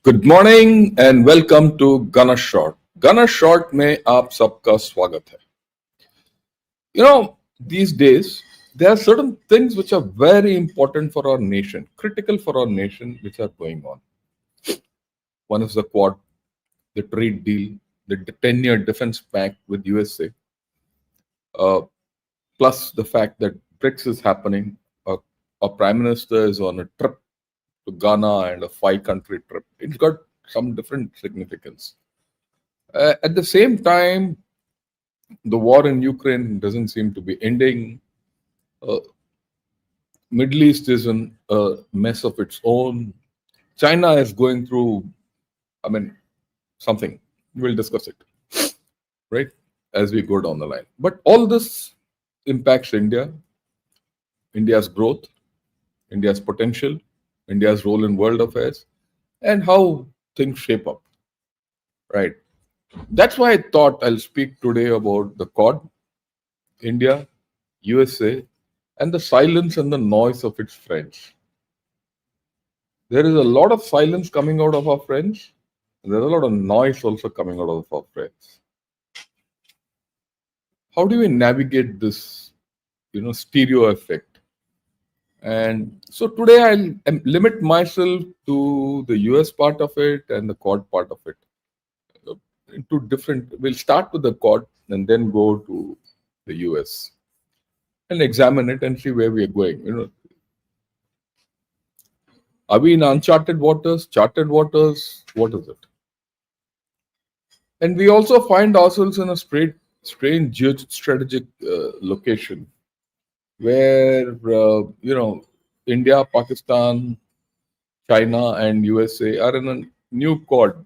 Good morning and welcome to गना short. गना short में आप सबका स्वागत है। You know, these days there are certain things which are very important for our nation, critical for our nation, which are going on. One is the Quad, the trade deal, the 10-year defense pact with USA, uh, plus the fact that BRICS is happening. Our prime minister is on a trip to Ghana and a 5-country trip. It's got some different significance. At the same time, the war in Ukraine doesn't seem to be ending. Uh, Middle East is in a mess of its own. China is going through, I mean, something. We'll discuss it, right, as we go down the line. But all this impacts India, India's growth, India's potential, India's role in world affairs, and how things shape up, right? That's why I thought I'll speak today about the Quad, India, USA, and the silence and the noise of its friends. There is a lot of silence coming out of our friends. There's a lot of noise also coming out of our friends. How do we navigate this, stereo effect? And so today I'll limit myself to the US part of it and the Quad part of it. Into different. We'll start with the Quad and then go to the US and examine it and see where we are going. Are we in uncharted waters, charted waters? What is it? And we also find ourselves in a strange geostrategic location where, India, Pakistan, China, and USA are in a new Quad,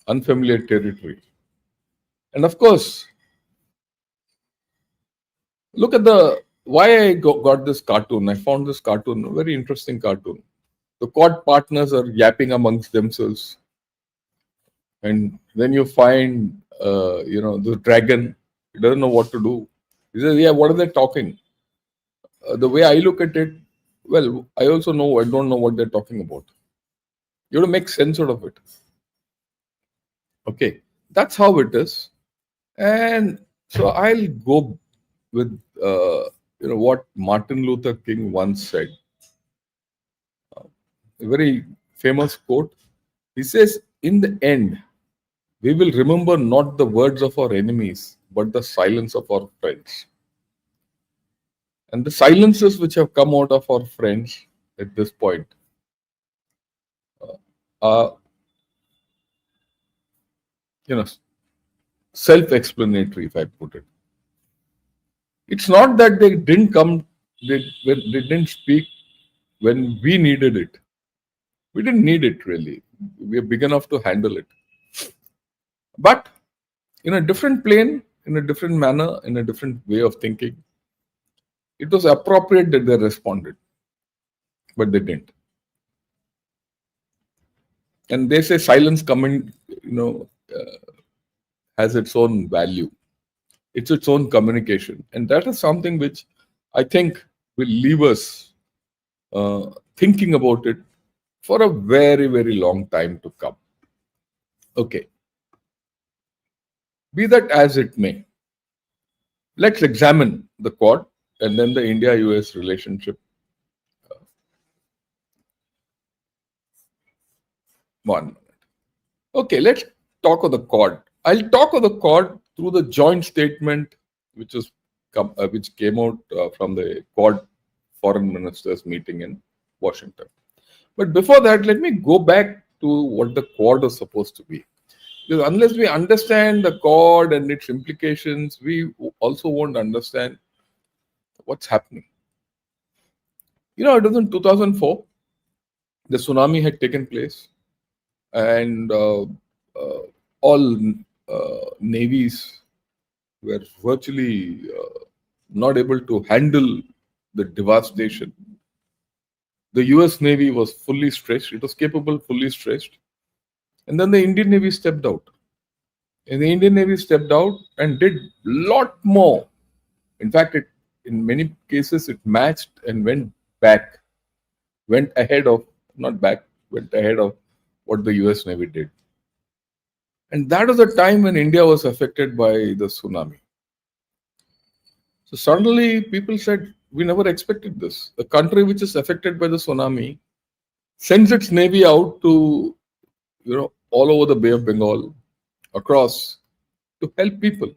unfamiliar territory. And of course, look at why I got this cartoon. I found this cartoon a very interesting cartoon. The Quad partners are yapping amongst themselves. And then you find, the dragon. He doesn't know what to do. He says, "Yeah, what are they talking?" The way I look at it, well, I also know I don't know what they're talking about. You have to make sense out of it. Okay, that's how it is. And so I'll go with what Martin Luther King once said. A very famous quote. He says, "In the end, we will remember not the words of our enemies, but the silence of our friends." And the silences which have come out of our friends at this point are, you know, self-explanatory, if I put it. It's not that they didn't come, they didn't speak when we needed it. We didn't need it really. We are big enough to handle it. But in a different plane, in a different manner, in a different way of thinking, it was appropriate that they responded, but they didn't. And they say silence coming, has its own value. It's its own communication. And that is something which I think will leave us thinking about it for a very, very long time to come. Okay. Be that as it may, let's examine the Quad and then the India-US relationship. One minute. Okay, let's talk of the Quad. I'll talk of the Quad through the joint statement which came out from the Quad foreign ministers meeting in Washington. But before that, let me go back to what the Quad is supposed to be. Because unless we understand the Quad and its implications, we also won't understand what's happening. It was in 2004, the tsunami had taken place, and all navies were virtually not able to handle the devastation. The US Navy was fully stretched, it was capable, fully stretched. And then the Indian Navy stepped out. And the Indian Navy stepped out and did a lot more. In fact, in many cases, it matched and went ahead of, not back, went ahead of what the US Navy did. And that was the time when India was affected by the tsunami. So suddenly people said, we never expected this. A country which is affected by the tsunami sends its navy out to, all over the Bay of Bengal, across, to help people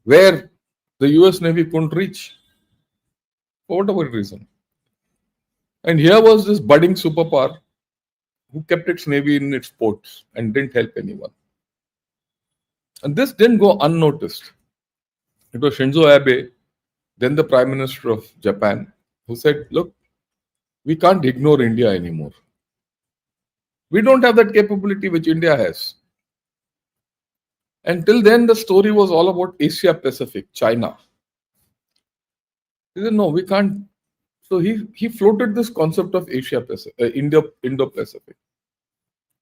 where the US Navy couldn't reach for whatever reason. And here was this budding superpower who kept its navy in its ports and didn't help anyone. And this didn't go unnoticed. It was Shinzo Abe, then the Prime Minister of Japan, who said, look, we can't ignore India anymore. We don't have that capability which India has. Until then, the story was all about Asia Pacific, China. He said, no, we can't. So he floated this concept of Asia Pacific, Indo-Pacific.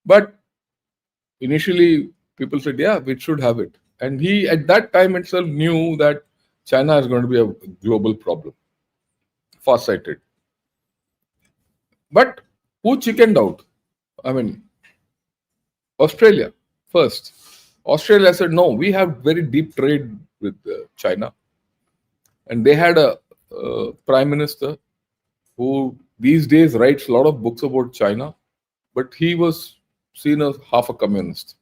But initially, people said, yeah, we should have it. And he, at that time itself, knew that China is going to be a global problem. Far-sighted. But who chickened out? I mean, Australia first. Australia said, no, we have very deep trade with China. And they had a prime minister who these days writes a lot of books about China, but he was seen as half a communist.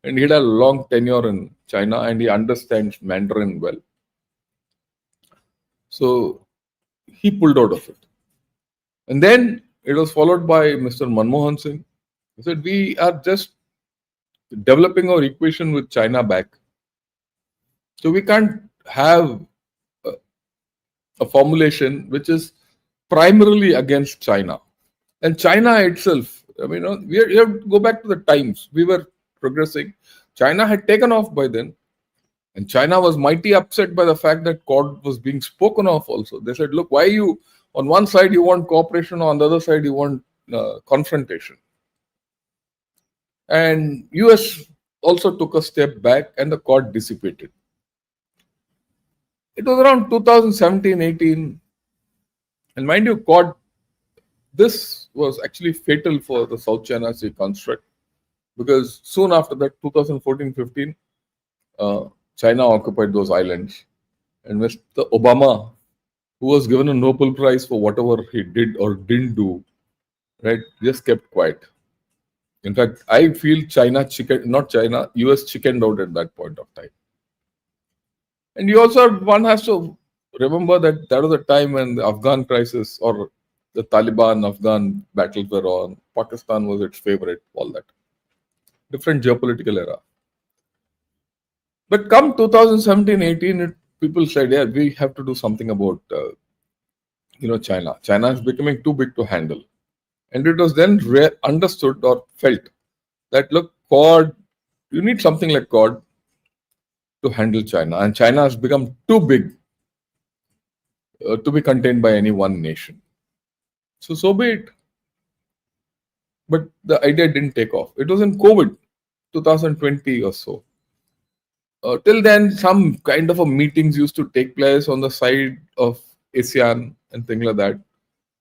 And he had a long tenure in China and he understands Mandarin well. So he pulled out of it. And then it was followed by Mr. Manmohan Singh. He said, we are just developing our equation with China back. So we can't have a formulation which is primarily against China. And China itself, I mean, we have to go back to the times. We were progressing. China had taken off by then. And China was mighty upset by the fact that Quad was being spoken of also. They said, look, why you, on one side you want cooperation, on the other side you want confrontation. And US also took a step back and the Quad dissipated. It was around 2017-18. And mind you, Quad, this was actually fatal for the South China Sea construct because soon after that, 2014-15, China occupied those islands. And Mr. Obama, who was given a Nobel Prize for whatever he did or didn't do, right, just kept quiet. In fact, I feel US chickened out at that point of time. And one has to remember that was a time when the Afghan crisis or the Taliban-Afghan battles were on. Pakistan was its favorite, all that. Different geopolitical era. But come 2017-18, people said, yeah, we have to do something about China. China is becoming too big to handle. And it was then understood or felt that, look, Quad, you need something like Quad to handle China. And China has become too big to be contained by any one nation. So be it. But the idea didn't take off. It was in COVID, 2020 or so. Till then, some kind of a meetings used to take place on the side of ASEAN and things like that.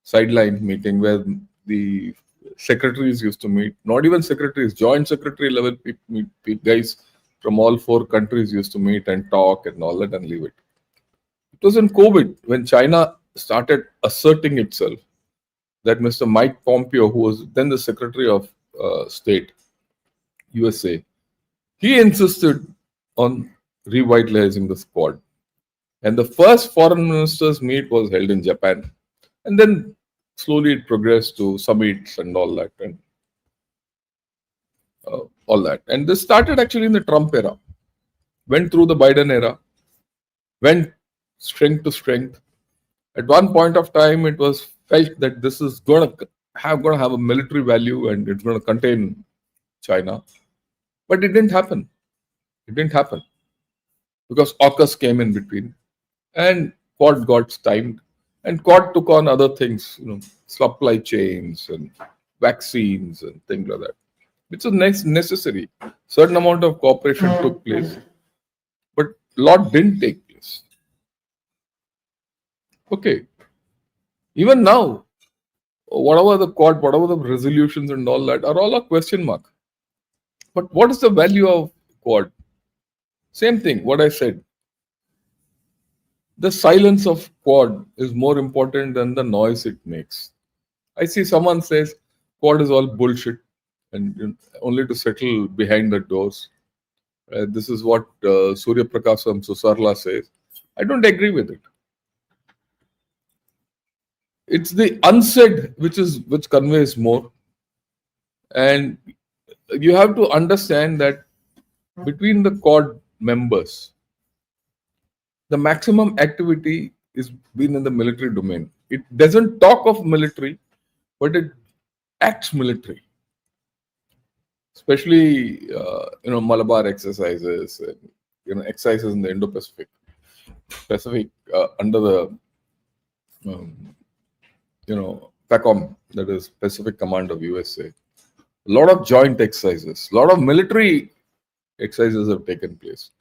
Sideline meeting where the secretaries used to meet. Not even secretaries, joint secretary level guys from all 4 countries used to meet and talk and all that and leave it. It was in COVID when China started asserting itself that Mr. Mike Pompeo, who was then the Secretary of State, USA, he insisted on revitalizing the Quad. And the first foreign ministers meet was held in Japan. And then slowly it progressed to summits and all that. And this started actually in the Trump era, went through the Biden era, went strength to strength. At one point of time, it was felt that this is going to have a military value and it's going to contain China. But it didn't happen. It didn't happen because AUKUS came in between and Quad got stymied. And Quad took on other things, supply chains and vaccines and things like that. Which was necessary. Certain amount of cooperation took place, but a lot didn't take place. Okay. Even now, whatever the Quad, whatever the resolutions and all that are all a question mark. But what is the value of Quad? Same thing, what I said. The silence of Quad is more important than the noise it makes. I see someone says Quad is all bullshit and only to settle behind the doors. This is what Surya Prakasam Susarla says. I don't agree with it. It's the unsaid which conveys more, and you have to understand that between the Quad members, the maximum activity is been in the military domain. It doesn't talk of military, but it acts military, especially Malabar exercises, and, exercises in the Pacific under the um, PACOM, that is Pacific Command of USA. A lot of joint exercises, a lot of military exercises have taken place.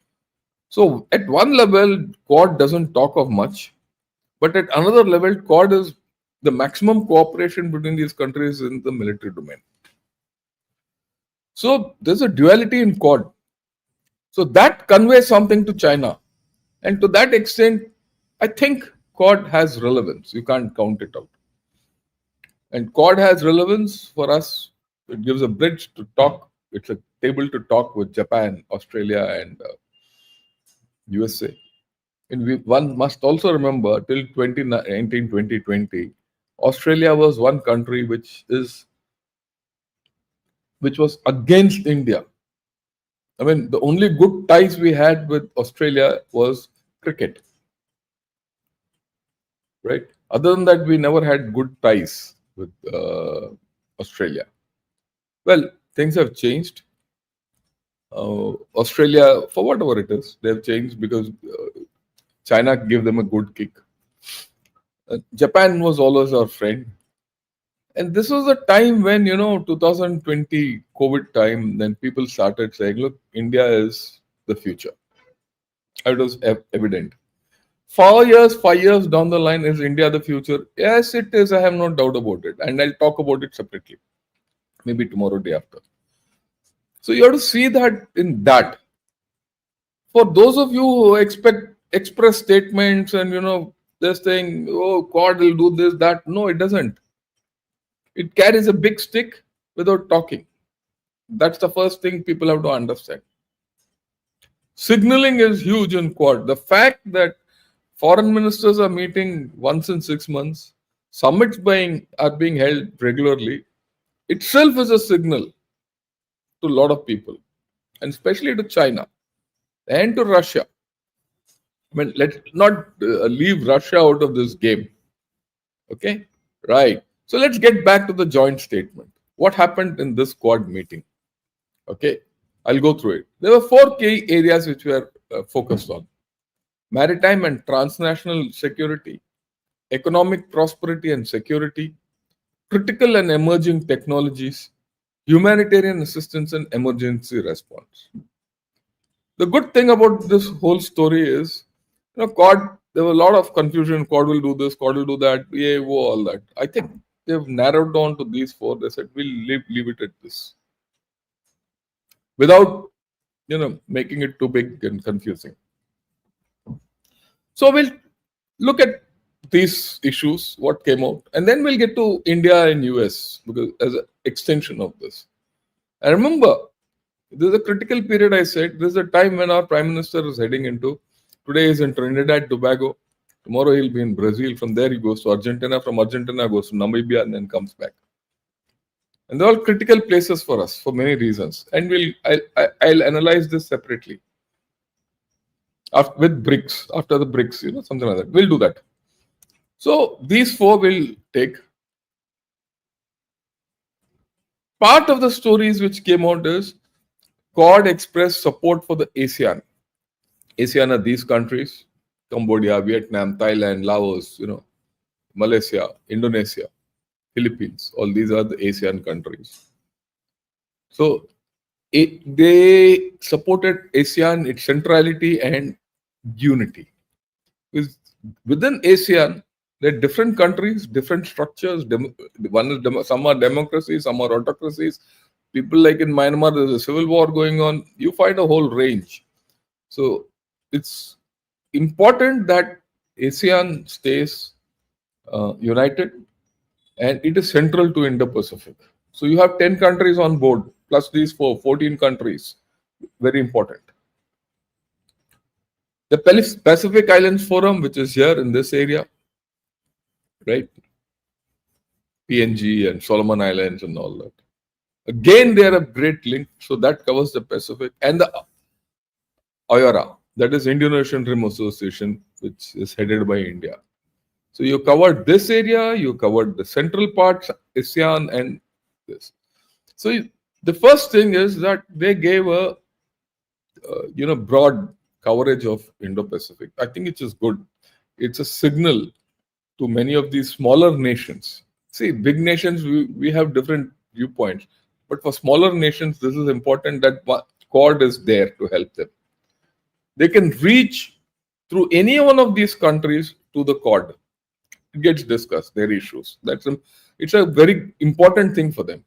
So at one level, Quad doesn't talk of much, but at another level, Quad is the maximum cooperation between these countries in the military domain. So there's a duality in Quad. So that conveys something to China. And to that extent, I think Quad has relevance. You can't count it out. And Quad has relevance for us. It gives a bridge to talk. It's a table to talk with Japan, Australia, and USA. And one must also remember till 2019, 2020, Australia was one country which was against India. I mean, the only good ties we had with Australia was cricket, right? Other than that, we never had good ties with Australia. Well, things have changed. Australia, for whatever it is, they have changed because China gave them a good kick. Japan was always our friend. And this was a time when, 2020 COVID time, then people started saying, look, India is the future. It was evident. 5 years down the line, is India the future? Yes, it is. I have no doubt about it. And I'll talk about it separately. Maybe tomorrow, day after. So you have to see that in that. For those of you who express statements and, they're saying, oh, God will do this, that. No, it doesn't. It carries a big stick without talking. That's the first thing people have to understand. Signaling is huge in Quad. The fact that foreign ministers are meeting once in 6 months, summits are being held regularly, itself is a signal to a lot of people, and especially to China and to Russia. I mean, let's not leave Russia out of this game. Okay? Right. So let's get back to the joint statement. What happened in this Quad meeting? Okay, I'll go through it. There were 4 key areas which we are focused on: maritime and transnational security, economic prosperity and security, critical and emerging technologies, humanitarian assistance, and emergency response. The good thing about this whole story is, Quad, there was a lot of confusion. Quad will do this, Quad will do that, yeah, all that. I think they've narrowed down to these 4. They said, we'll leave it at this, without making it too big and confusing. So we'll look at these issues, what came out, and then we'll get to India and US because as an extension of this. And remember, this is a critical period. I said this is a time when our Prime Minister is heading into. Today is in Trinidad, Tobago. Tomorrow he'll be in Brazil. From there he goes to Argentina. From Argentina goes to Namibia and then comes back. And they're all critical places for us for many reasons. And I'll analyze this separately. With BRICS, after the BRICS, something like that. We'll do that. So these 4 will take. Part of the stories which came out is Quad expressed support for the ASEAN. ASEAN are these countries: Cambodia, Vietnam, Thailand, Laos, Malaysia, Indonesia, Philippines. All these are the ASEAN countries. So they supported ASEAN, its centrality and unity. Within ASEAN, They're different countries, different structures. Some are democracies, some are autocracies. People like in Myanmar, there's a civil war going on. You find a whole range. So it's important that ASEAN stays united, and it is central to Indo-Pacific. So you have 10 countries on board, plus these 14 countries. Very important. The Pacific Islands Forum, which is here in this area, right? PNG and Solomon Islands and all that. Again, they are a great link. So that covers the Pacific and the IORA, that is Indian Ocean Rim Association, which is headed by India. So you covered this area, you covered the central parts, ASEAN, and this. So the first thing is that they gave a broad coverage of Indo-Pacific. I think it is good. It's a signal to many of these smaller nations. See, big nations, we have different viewpoints. But for smaller nations, this is important that Quad is there to help them. They can reach through any one of these countries to the Quad. It gets discussed, their issues. It's a very important thing for them.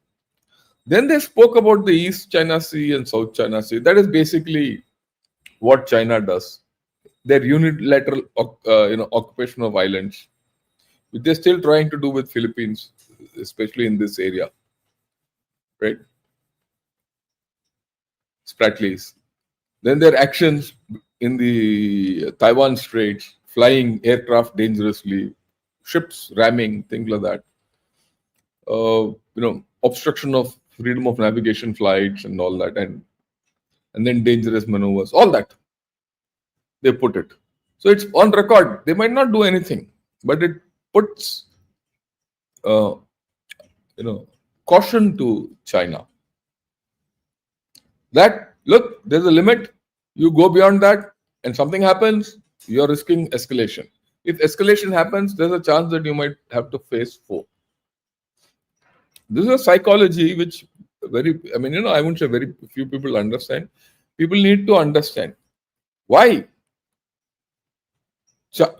Then they spoke about the East China Sea and South China Sea. That is basically what China does. Their unilateral occupation of islands, which they're still trying to do with Philippines, especially in this area, right? Spratlys. Then their actions in the Taiwan Straits, flying aircraft dangerously, ships ramming, things like that. Obstruction of freedom of navigation flights and all that, and then dangerous maneuvers, all that. They put it. So it's on record. They might not do anything, but it puts caution to China. That, look, there's a limit. You go beyond that and something happens, you're risking escalation. If escalation happens, there's a chance that you might have to face foe. This is a psychology which I wouldn't say very few people understand. People need to understand. Why?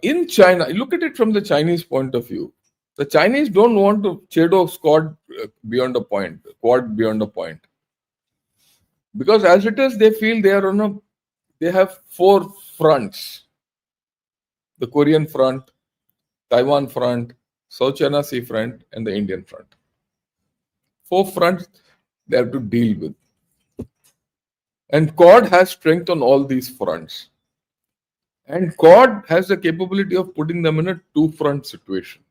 In China, look at it from the Chinese point of view. The Chinese don't want to shadow Quad beyond a point. Because as it is, they feel they have 4 fronts. The Korean front, Taiwan front, South China Sea front, and the Indian front. 4 fronts they have to deal with. And Quad has strength on all these fronts. And Quad has the capability of putting them in a 2-front situation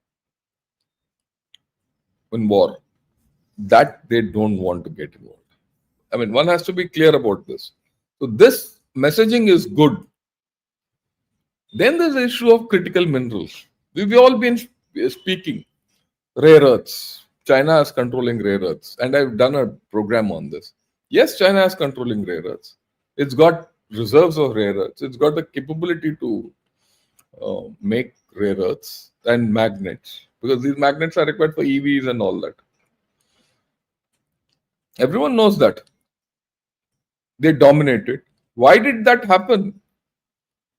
in war. That they don't want to get involved. One has to be clear about this. So this messaging is good. Then there's the issue of critical minerals. We've all been speaking. Rare earths. China is controlling rare earths. And I've done a program on this. Yes, China is controlling rare earths. It's got reserves of rare earths. It's got the capability to make rare earths and magnets. Because these magnets are required for EVs and all that. Everyone knows that. They dominated. Why did that happen?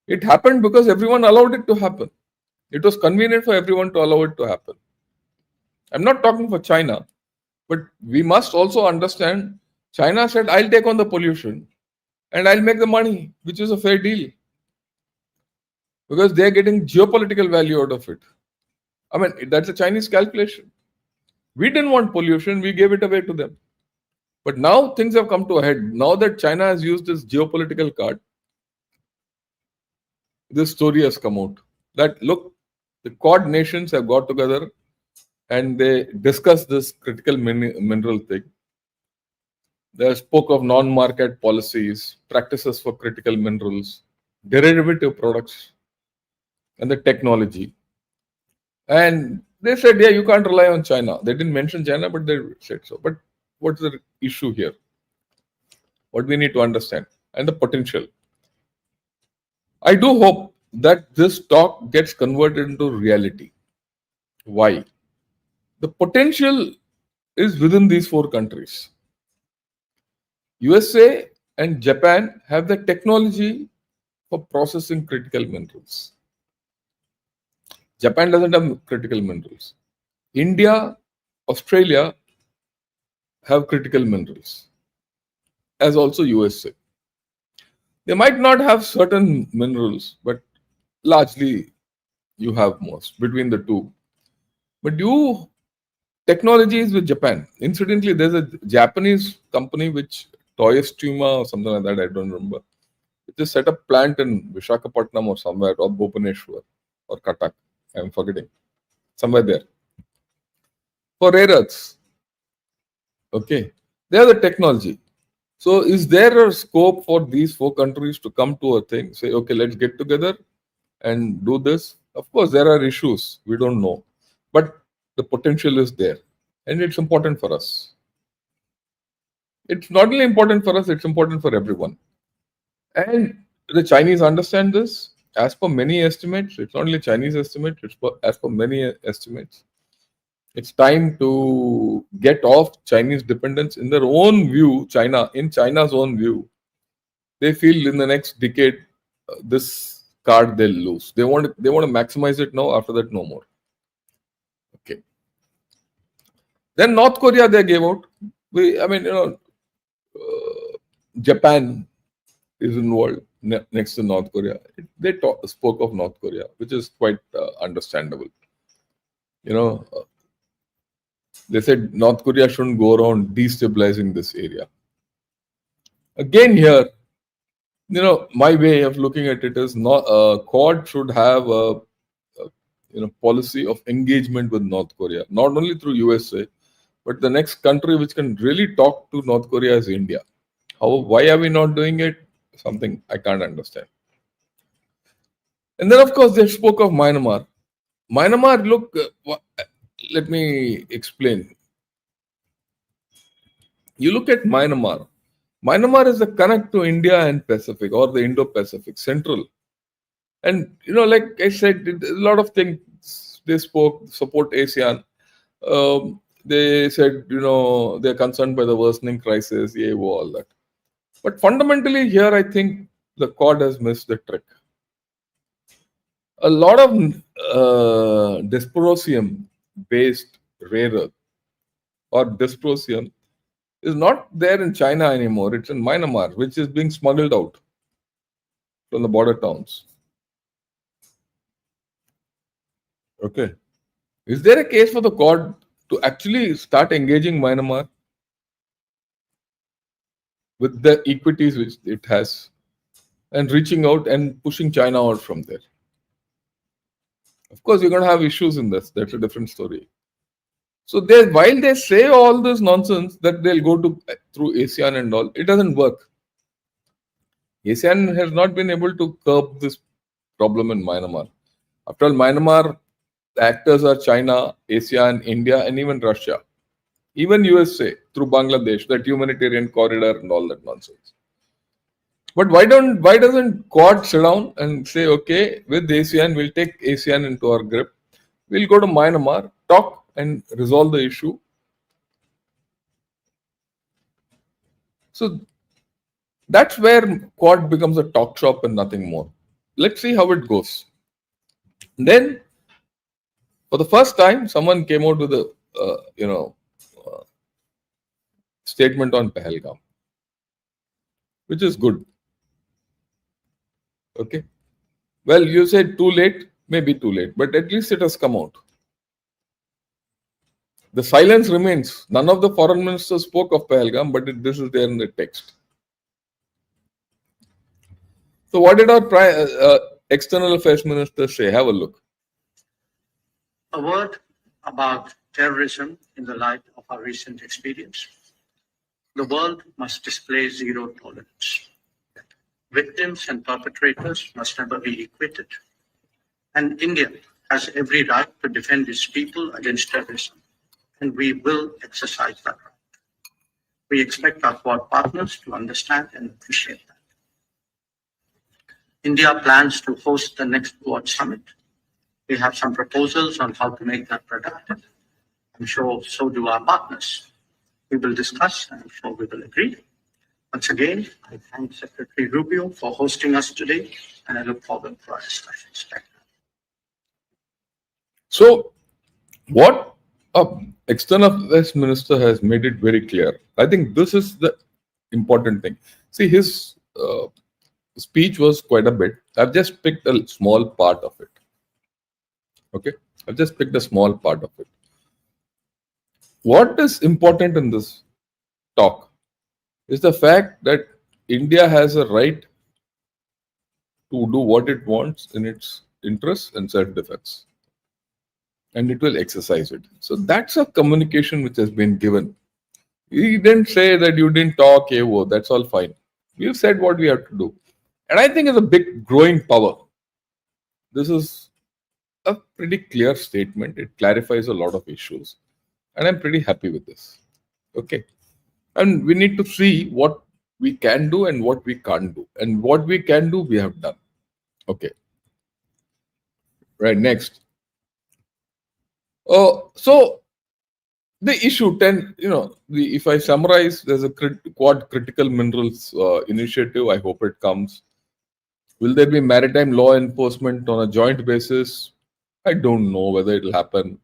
It happened because everyone allowed it to happen. It was convenient for everyone to allow it to happen. I'm not talking for China, but we must also understand China said, I'll take on the pollution and I'll make the money, which is a fair deal. Because they're getting geopolitical value out of it. That's a Chinese calculation. We didn't want pollution, we gave it away to them. But now things have come to a head. Now that China has used this geopolitical card, this story has come out. That, look, the Quad nations have got together and they discussed this critical mineral thing. They spoke of non-market policies, practices for critical minerals, derivative products, and the technology. And they said, yeah, you can't rely on China. They didn't mention China, but they said so. But what's the issue here? What we need to understand and the potential. I do hope that this talk gets converted into reality. Why? The potential is within these 4 countries. USA and Japan have the technology for processing critical minerals. Japan doesn't have critical minerals. India, Australia have critical minerals, as also USA. They might not have certain minerals, but largely you have most between the two. But you technologies with Japan. Incidentally, there's a Japanese company which Toyostuma or something like that. I don't remember. It just set up plant in Vishakhapatnam or somewhere or Bhubaneswar or Cuttack. I'm forgetting somewhere there for rare earths. Okay, they have the technology. So, is there a scope for these four countries to come to a thing? Say, okay, let's get together and do this. Of course, there are issues we don't know, but the potential is there, and it's important for us. It's not only important for us; it's important for everyone. And the Chinese understand this. As per many estimates, it's not only Chinese estimate; as per many estimates. It's time to get off Chinese dependence. In their own view, in China's own view, they feel in the next decade this card they'll lose. They want to maximize it now. After that, no more. Okay. Then North Korea they gave out. I mean, Japan is involved next to North Korea. They spoke of North Korea, which is quite understandable. You know, they said North Korea shouldn't go around destabilizing this area. Again, here, my way of looking at it is not Quad should have a policy of engagement with North Korea, not only through USA, but the next country which can really talk to North Korea is India. Why are we not doing it? Something I can't understand. And then, of course, they spoke of Myanmar. Myanmar, look, let me explain. You look at Myanmar. Myanmar is the connect to India and Pacific or the Indo-Pacific, Central. And, like I said, a lot of things they support ASEAN. They said, they're concerned by the worsening crisis, all that. But fundamentally, here, I think the Quad has missed the trick. A lot of dysprosium-based rare earth or dysprosium is not there in China anymore. It's in Myanmar, which is being smuggled out from the border towns. Okay. Is there a case for the Quad to actually start engaging Myanmar with the equities which it has and reaching out and pushing China out from there? Of course, you're going to have issues in this. That's a different story. So while they say all this nonsense that they'll go through ASEAN and all, it doesn't work. ASEAN has not been able to curb this problem in Myanmar. After all, Myanmar, the actors are China, ASEAN, India, and even Russia. Even USA through Bangladesh, that humanitarian corridor and all that nonsense. But why doesn't Quad sit down and say, okay, with ASEAN, we'll take ASEAN into our grip. We'll go to Myanmar, talk and resolve the issue. So that's where Quad becomes a talk shop and nothing more. Let's see how it goes. Then, for the first time, someone came out with a statement on Pahalgam, which is good. Okay. Well, you said too late, maybe too late, but at least it has come out. The silence remains. None of the foreign ministers spoke of Pahalgam, but this is there in the text. So, what did our external affairs minister say? Have a look. A word about terrorism in the light of our recent experience. The world must display zero tolerance. Victims and perpetrators must never be acquitted. And India has every right to defend its people against terrorism, and we will exercise that right. We expect our Quad partners to understand and appreciate that. India plans to host the next Quad summit. We have some proposals on how to make that productive. I'm sure so do our partners. We will discuss, and I'm sure we will agree. Once again, I thank Secretary Rubio for hosting us today, and I look forward to our discussions. Thank you. So, what a external affairs minister has made it very clear. I think this is the important thing. See, his speech was quite a bit. I've just picked a small part of it. Okay, I've just picked a small part of it. What is important in this talk is the fact that India has a right to do what it wants in its interests and self-defense, and it will exercise it. So that's a communication which has been given. He didn't say that you didn't talk, that's all fine. We've said what we have to do. And I think it's a big growing power. This is a pretty clear statement. It clarifies a lot of issues. And I'm pretty happy with this. Okay. And we need to see what we can do and what we can't do. And what we can do, we have done. Okay. Right. Next. So the issue 10, if I summarize, there's a quad critical minerals initiative. I hope it comes. Will there be maritime law enforcement on a joint basis? I don't know whether it will happen.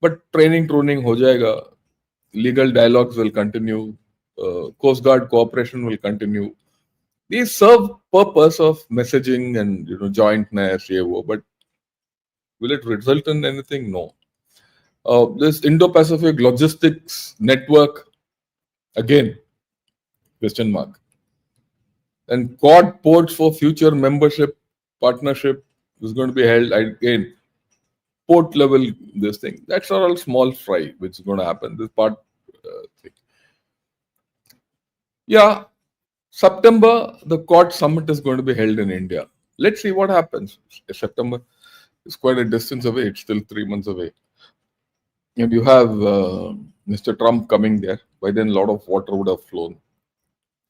But training ho jayega. Legal dialogues will continue. Coast Guard cooperation will continue. These serve purpose of messaging and jointness, but will it result in anything? No. This Indo-Pacific logistics network, again, question mark. And Quad ports for future membership partnership is going to be held again. Port level, this thing. That's all small fry, which is going to happen. This part thing. Yeah, September, the Quad summit is going to be held in India. Let's see what happens. September is quite a distance away. It's still 3 months away. And you have Mr. Trump coming there. By then, a lot of water would have flown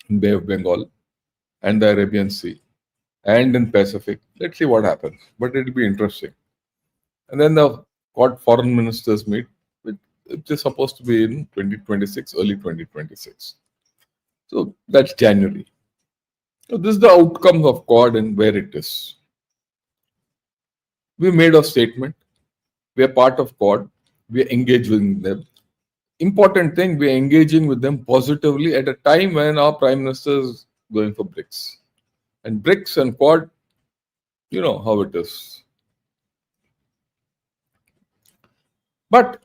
in Bay of Bengal and the Arabian Sea and in Pacific. Let's see what happens. But it'll be interesting. And then the Quad foreign ministers meet, which is supposed to be in 2026, early 2026. So that's January. So this is the outcome of Quad and where it is. We made a statement. We are part of Quad. We are engaged with them. Important thing, we are engaging with them positively at a time when our Prime Minister is going for BRICS. And BRICS and Quad, you know how it is. But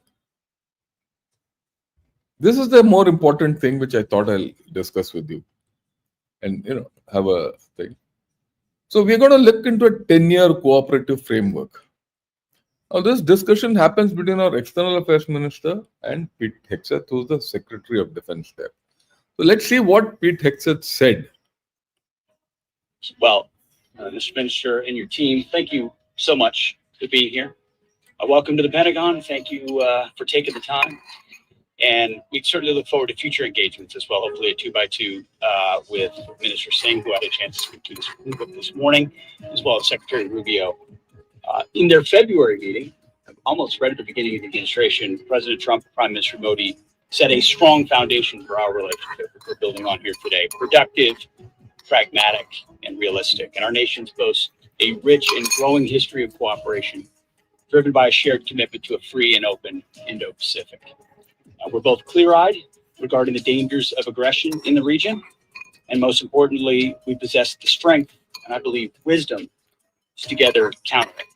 this is the more important thing which I thought I'll discuss with you and have a thing. So we're going to look into a 10-year cooperative framework. Now this discussion happens between our External Affairs Minister and Pete Hegseth, who's the Secretary of Defense there. So let's see what Pete Hegseth said. Well, Mr. Minister and your team, thank you so much for being here. Welcome to the Pentagon. Thank you for taking the time. And we certainly look forward to future engagements as well, hopefully a 2x2 with Minister Singh, who I had a chance to speak to this morning, as well as Secretary Rubio. In their February meeting, almost right at the beginning of the administration, President Trump and Prime Minister Modi set a strong foundation for our relationship that we're building on here today. Productive, pragmatic, and realistic. And our nations boast a rich and growing history of cooperation, driven by a shared commitment to a free and open Indo-Pacific. We're both clear-eyed regarding the dangers of aggression in the region. And most importantly, we possess the strength, and I believe wisdom, to together counter it.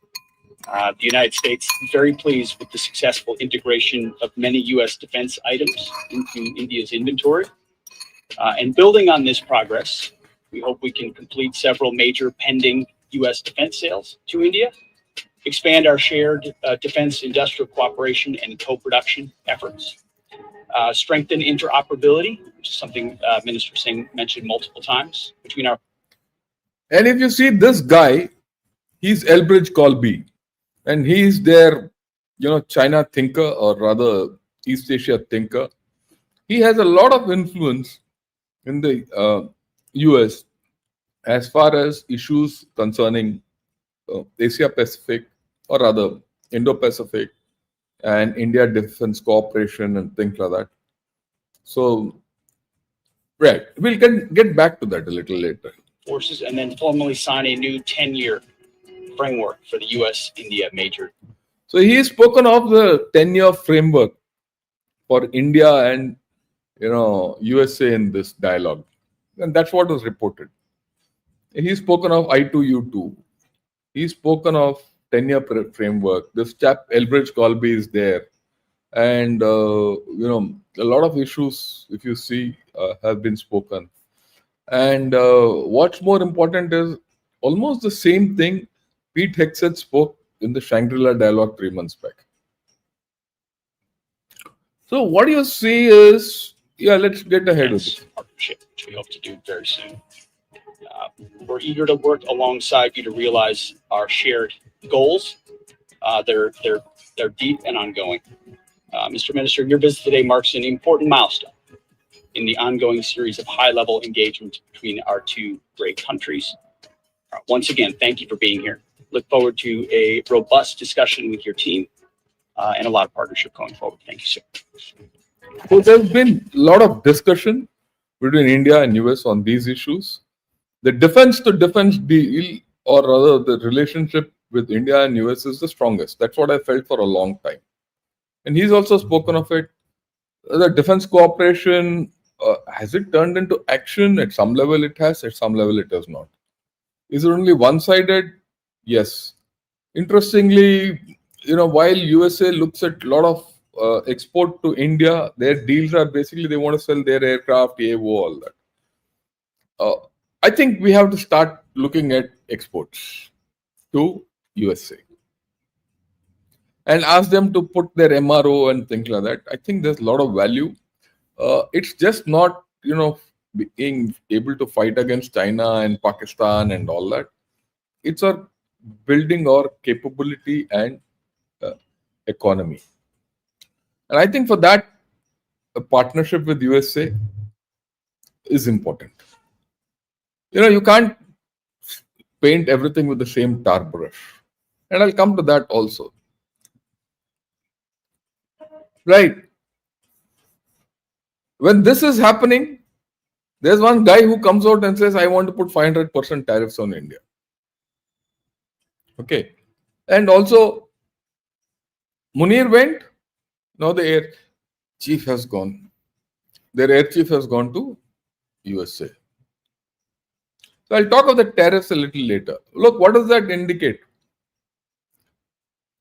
The United States is very pleased with the successful integration of many U.S. defense items into India's inventory. And building on this progress, we hope we can complete several major pending U.S. defense sales to India, expand our shared defense industrial cooperation and co-production efforts, strengthen interoperability, which is something Minister Singh mentioned multiple times between our. And if you see this guy, he's Elbridge Colby, and he's their, China thinker, or rather East Asia thinker. He has a lot of influence in the US as far as issues concerning Asia Pacific, or rather Indo-Pacific and India defense cooperation and things like that. So, right, we'll get back to that a little later. Forces, and then formally sign a new 10-year framework for the U.S.-India major So he has spoken of the 10-year framework for India and USA in this dialogue, and that's what was reported. He's spoken of I2U2. He's spoken of 10-year framework. This chap Elbridge Colby is there, and a lot of issues, if you see, have been spoken. And what's more important is almost the same thing Pete Hegseth spoke in the Shangri-La dialogue 3 months back. So what you see is, let's get ahead with it. Partnership, which we hope to do very soon. We're eager to work alongside you to realize our shared goals. They're deep and ongoing. Mr. Minister, your visit today marks an important milestone in the ongoing series of high-level engagement between our two great countries. Once again, thank you for being here. Look forward to a robust discussion with your team and a lot of partnership going forward. Thank you, sir. So there's been a lot of discussion between India and US on these issues. The defense to defense deal, or rather the relationship with India and US, is the strongest. That's what I felt for a long time. And he's also spoken of it. The defense cooperation, has it turned into action? At some level it has, at some level it has not. Is it only one-sided? Yes. Interestingly, while USA looks at a lot of export to India, their deals are basically they want to sell their aircraft, all that. I think we have to start looking at exports to USA and ask them to put their MRO and things like that. I think there's a lot of value. It's just not, being able to fight against China and Pakistan and all that. It's our building our capability and economy. And I think for that, a partnership with USA is important. You can't paint everything with the same tar brush. And I'll come to that also. Right. When this is happening, there's one guy who comes out and says, I want to put 500% tariffs on India. Okay. And also, Munir went. Now the air chief has gone. Their air chief has gone to USA. So I'll talk of the tariffs a little later. Look, what does that indicate?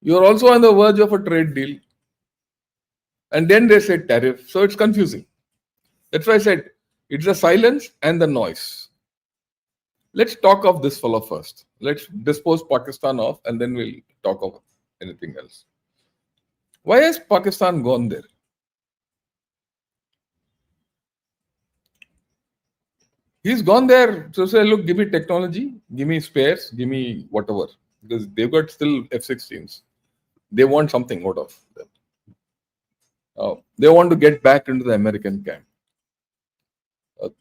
You're also on the verge of a trade deal. And then they say tariff. So it's confusing. That's why I said it's the silence and the noise. Let's talk of this fellow first. Let's dispose Pakistan off and then we'll talk of anything else. Why has Pakistan gone there? He's gone there to say, look, give me technology, give me spares, give me whatever. Because they've got still F-16s. They want something out of them. They want to get back into the American camp.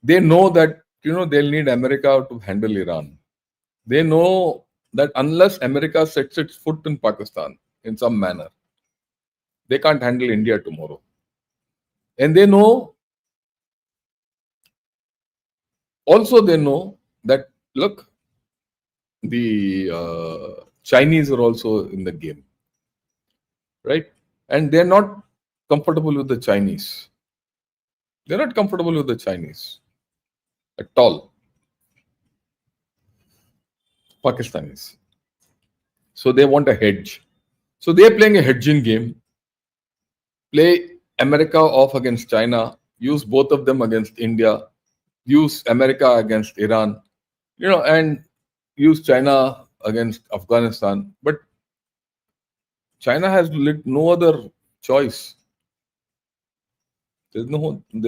They know that, they'll need America to handle Iran. They know that unless America sets its foot in Pakistan in some manner, they can't handle India tomorrow. And they know that, look, the Chinese are also in the game, right? And they're not comfortable with the Chinese. They're not comfortable with the Chinese at all. Pakistanis. So they want a hedge. So they're playing a hedging game. Play America off against China, use both of them against India, use America against Iran, and use China against Afghanistan. But China has no other choice. They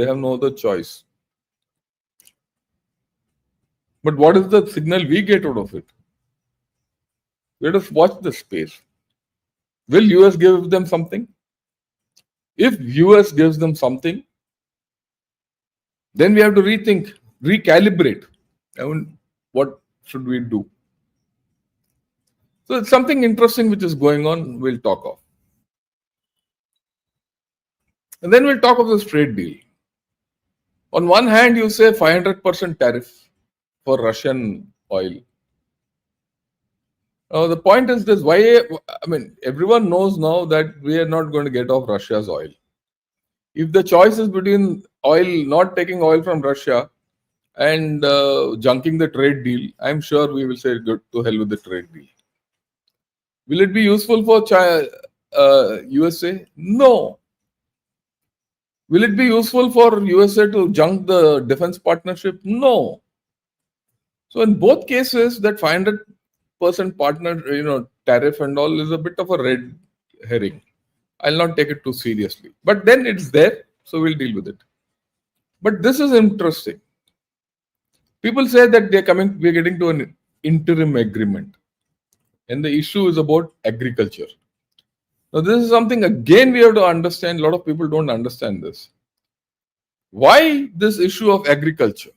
have no other choice. But what is the signal we get out of it? Let us watch the space. Will US give them something? If US gives them something, then we have to rethink, recalibrate. What should we do? So it's something interesting which is going on, we'll talk of. And then we'll talk of this trade deal. On one hand, you say 500% tariff for Russian oil. The point is this: why? I mean, everyone knows now that we are not going to get off Russia's oil. If the choice is between oil, not taking oil from Russia, and junking the trade deal, I'm sure we will say good to hell with the trade deal. Will it be useful for China, USA? No. Will it be useful for USA to junk the defense partnership? No. So in both cases, that 500% partner, tariff and all is a bit of a red herring. I'll not take it too seriously. But then it's there, so we'll deal with it. But this is interesting. People say that we're getting to an interim agreement. And the issue is about agriculture. Now, this is something again we have to understand. A lot of people don't understand this. Why this issue of agriculture?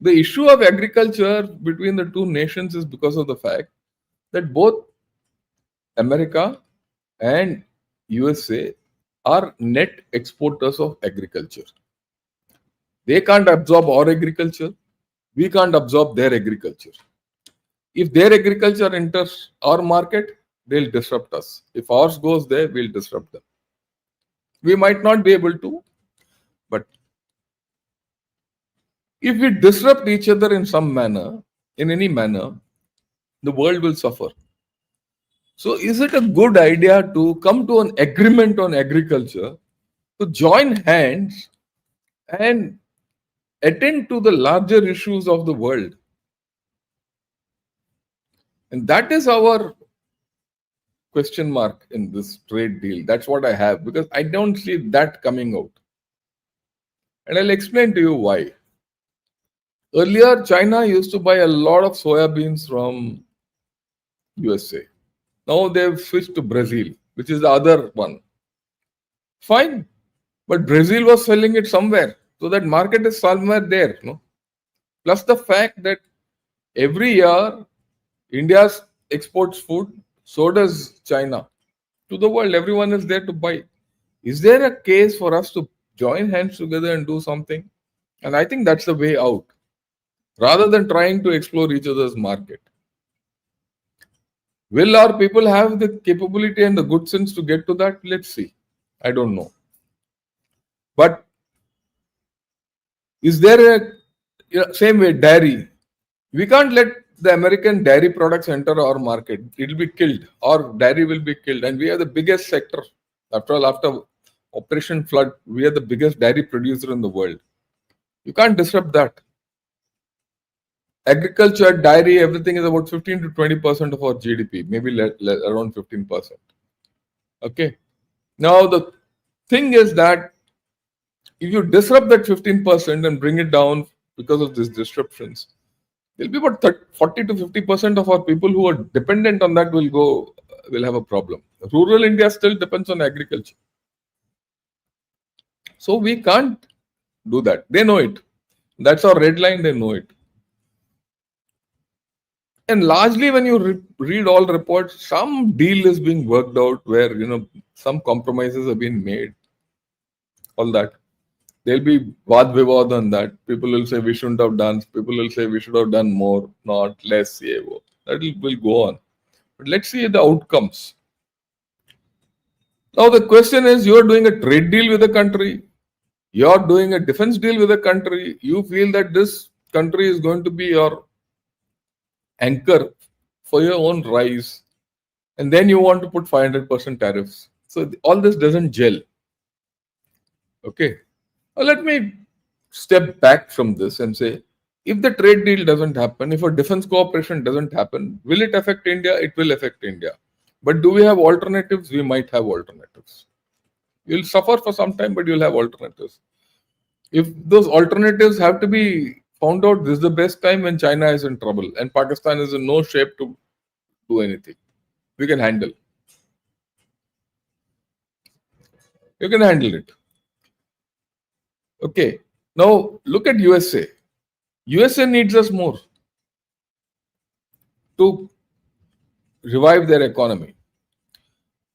The issue of agriculture between the two nations is because of the fact that both America and USA are net exporters of agriculture. They can't absorb our agriculture. We can't absorb their agriculture. If their agriculture enters our market, they'll disrupt us. If ours goes there, we'll disrupt them. We might not be able to, but if we disrupt each other in some manner, in any manner, the world will suffer. So, is it a good idea to come to an agreement on agriculture, to join hands and attend to the larger issues of the world? And that is our question mark in this trade deal. That's what I have, because I don't see that coming out. And I'll explain to you why. Earlier, China used to buy a lot of soya beans from USA. Now they've switched to Brazil, which is the other one. Fine. But Brazil was selling it somewhere. So that market is somewhere there. No? Plus the fact that every year India exports food, so does China. To the world, everyone is there to buy. Is there a case for us to join hands together and do something? And I think that's the way out. Rather than trying to explore each other's market. Will our people have the capability and the good sense to get to that? Let's see. I don't know. But is there same way dairy? We can't let the American dairy products enter our market. It will be killed. Our dairy will be killed. And we are the biggest sector. After all, after Operation Flood, we are the biggest dairy producer in the world. You can't disrupt that. Agriculture, dairy, everything is about 15 to 20% of our GDP, maybe around 15%. Okay. Now, the thing is that if you disrupt that 15% and bring it down because of these disruptions, there'll be about 40 to 50% of our people who are dependent on that will have a problem. Rural India still depends on agriculture. So we can't do that. They know it. That's our red line, they know it. And largely when you read all reports, some deal is being worked out where, some compromises have been made. All that. There'll be vad vivad on that. People will say we shouldn't have done. People will say we should have done more, not less. That will go on. But let's see the outcomes. Now the question is, you're doing a trade deal with a country. You're doing a defense deal with a country. You feel that this country is going to be your anchor for your own rise. And then you want to put 500% tariffs. So all this doesn't gel. Okay. Now let me step back from this and say, if the trade deal doesn't happen, if a defense cooperation doesn't happen, will it affect India? It will affect India. But do we have alternatives? We might have alternatives. You'll suffer for some time, but you'll have alternatives. If those alternatives have to be found out, this is the best time when China is in trouble and Pakistan is in no shape to do anything. We can handle. You can handle it. Okay. Now look at USA. USA needs us more to revive their economy.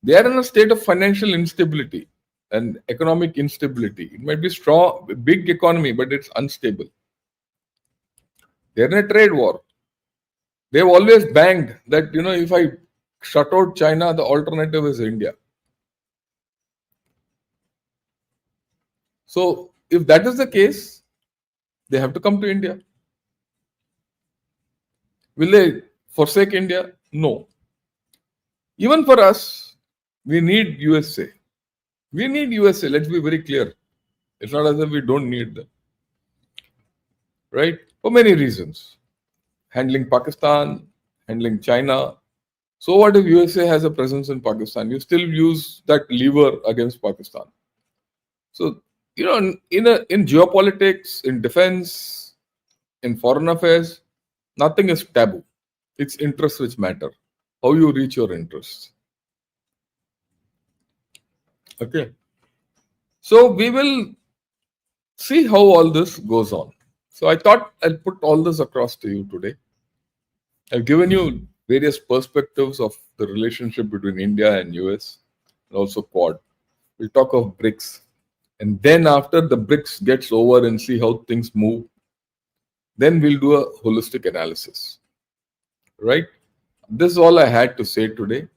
They are in a state of financial instability and economic instability. It might be strong, big economy, but it's unstable. They're in a trade war. They've always banged that, if I shut out China, the alternative is India. So if that is the case, they have to come to India. Will they forsake India? No. Even for us, we need USA. We need USA. Let's be very clear. It's not as if we don't need them, right? For many reasons. Handling Pakistan, handling China. So what if USA has a presence in Pakistan? You still use that lever against Pakistan. So, in geopolitics, in defense, in foreign affairs, nothing is taboo. It's interests which matter. How you reach your interests. Okay. So we will see how all this goes on. So I thought I'll put all this across to you today. I've given you various perspectives of the relationship between India and US and also Quad. We'll talk of BRICS. And then after the BRICS gets over and see how things move, then we'll do a holistic analysis. Right? This is all I had to say today.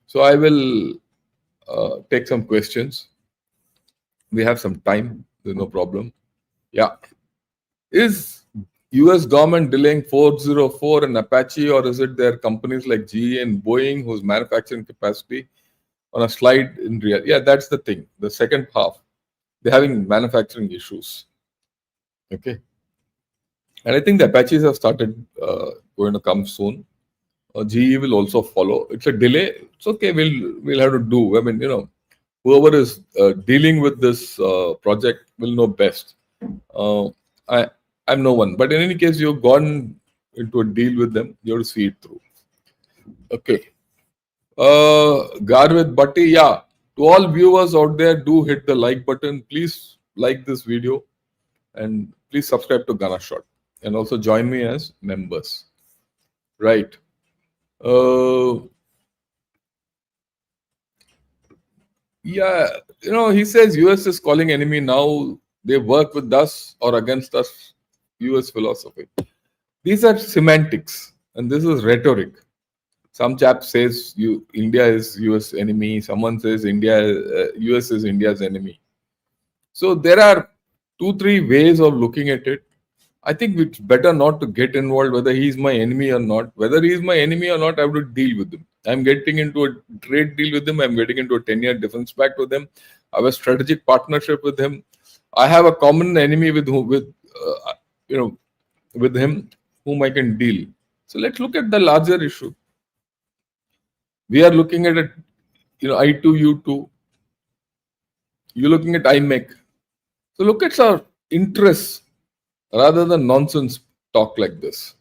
So I will take some questions. We have some time. There's no problem. Yeah. Is US government delaying 404 and Apache, or is it their companies like GE and Boeing whose manufacturing capacity on a slide in real? Yeah, that's the thing. The second half, they're having manufacturing issues. Okay. And I think the Apaches have started going to come soon. GE will also follow. It's a delay. It's okay. We'll have to do. I mean, whoever is dealing with this project will know best. I I'm no one, but in any case, you've gone into a deal with them. You have to see it through. Okay. Garvit Bhatti, yeah. To all viewers out there, do hit the like button. Please like this video and please subscribe to Ghana Shot and also join me as members. Right. Uh, yeah, he says US is calling enemy now. They work with us or against us. US philosophy. These are semantics and this is rhetoric. Some chap says India is US enemy. Someone says US is India's enemy. So there are 2-3 ways of looking at it. I think it's better not to get involved whether he's my enemy or not. Whether he's my enemy or not, I have to deal with him. I'm getting into a trade deal with him. I'm getting into a 10-year defense pact with him. I have a strategic partnership with him. I have a common enemy with with him whom I can deal. So let's look at the larger issue. We are looking at it, I2U2. You're looking at IMEC. So look at our interests rather than nonsense talk like this.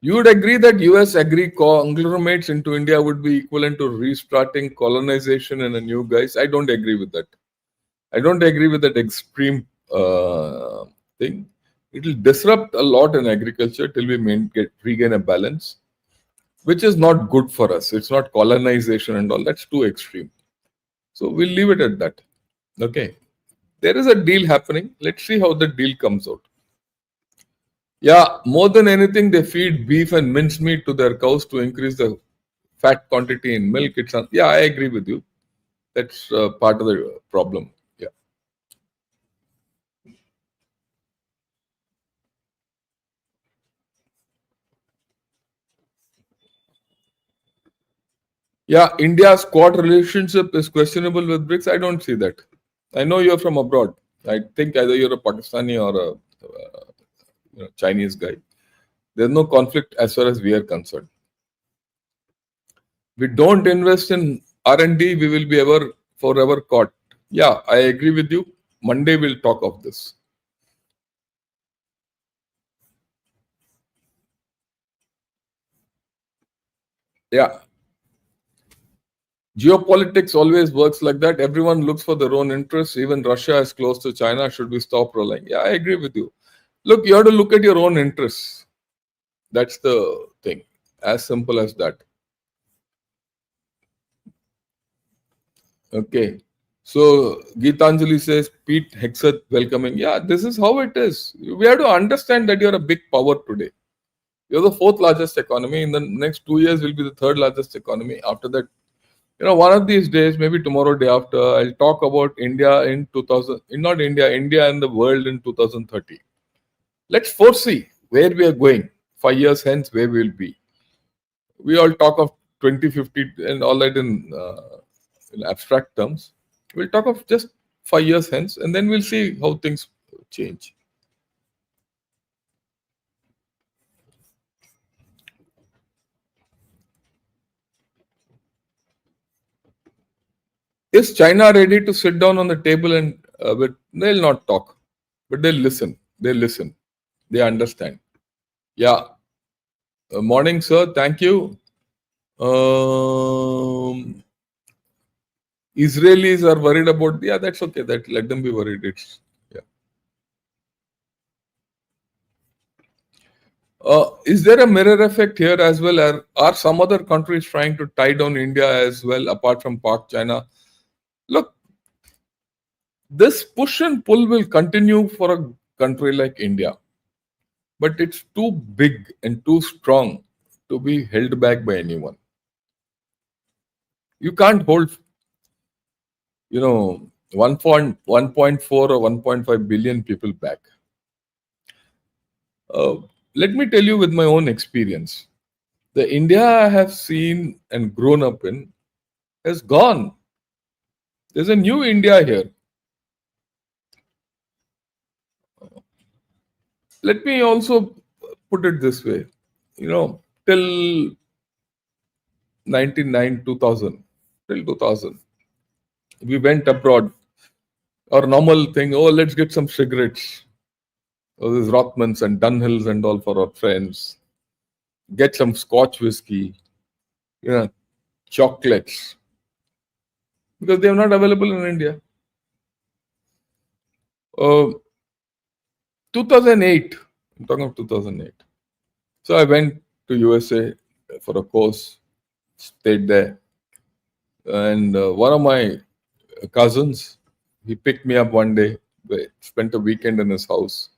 You would agree that US agri conglomerates into India would be equivalent to restarting colonization and a new guise? I don't agree with that. I don't agree with that extreme thing. It will disrupt a lot in agriculture till we regain a balance, which is not good for us. It's not colonization and all. That's too extreme. So we'll leave it at that. Okay. There is a deal happening. Let's see how the deal comes out. Yeah, more than anything, they feed beef and mincemeat to their cows to increase the fat quantity in milk. Yeah, I agree with you. That's part of the problem. Yeah. Yeah, India's Quad relationship is questionable with BRICS. I don't see that. I know you're from abroad. I think either you're a Pakistani or a Chinese guy. There's no conflict as far as we are concerned. We don't invest in R&D, we will be forever caught. Yeah, I agree with you. Monday we'll talk of this. Yeah. Geopolitics always works like that. Everyone looks for their own interests. Even Russia is close to China. Should we stop relying? Yeah, I agree with you. Look, you have to look at your own interests. That's the thing. As simple as that. Okay. So Geetanjali says, Pete Hexeth welcoming. Yeah, this is how it is. We have to understand that you're a big power today. You're the fourth largest economy. In the next 2 years, will be the third largest economy. After that, one of these days, maybe tomorrow, day after, I'll talk about India in 2000. Not India, India and the world in 2030. Let's foresee where we are going. 5 years hence, where we will be. We all talk of 2050 and all that in abstract terms. We'll talk of just 5 years hence, and then we'll see how things change. Is China ready to sit down on the table and they'll not talk, but they'll listen. They listen. They understand. Yeah. Morning, sir. Thank you. Israelis are worried about. Yeah, that's okay. That let them be worried. It's yeah. Is there a mirror effect here as well? Are some other countries trying to tie down India as well, apart from Pak, China? Look, this push and pull will continue for a country like India, but it's too big and too strong to be held back by anyone. You can't hold, 1.4 or 1.5 billion people back. Let me tell you with my own experience. The India I have seen and grown up in has gone. There's a new India here. Let me also put it this way. Till 99, 2000, till 2000, we went abroad. Our normal thing, oh, let's get some cigarettes. Oh, there's Rothmans and Dunhills and all for our friends. Get some Scotch whiskey, chocolates. Because they are not available in India. 2008, I'm talking of 2008. So I went to USA for a course, stayed there. And one of my cousins, he picked me up one day, spent a weekend in his house,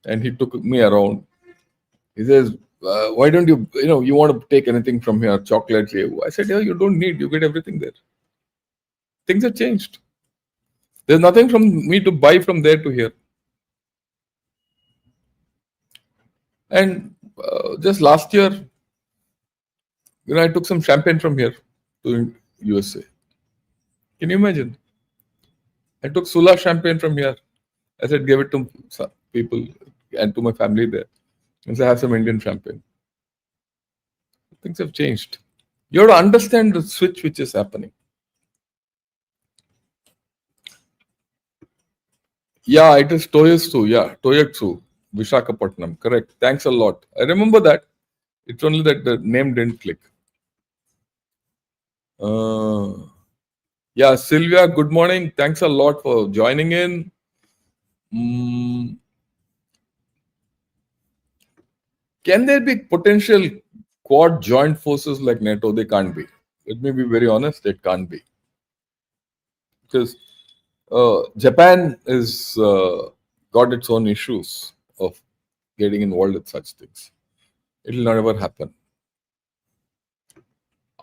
and he took me around. He says, why don't you want to take anything from here, chocolates? I said, yeah, you don't need, you get everything there. Things have changed. There's nothing from me to buy from there to here. And just last year, I took some champagne from here to USA. Can you imagine? I took Sula champagne from here. I said, give it to some people and to my family there. And say, have some Indian champagne. Things have changed. You have to understand the switch which is happening. Yeah, it is Toyotsu. Yeah, Toyotsu, Vishakhapatnam. Correct. Thanks a lot. I remember that. It's only that the name didn't click. Yeah, Sylvia, good morning. Thanks a lot for joining in. Can there be potential quad joint forces like NATO? They can't be. Let me be very honest, it can't be. Because Japan is got its own issues of getting involved with such things. It will not ever happen.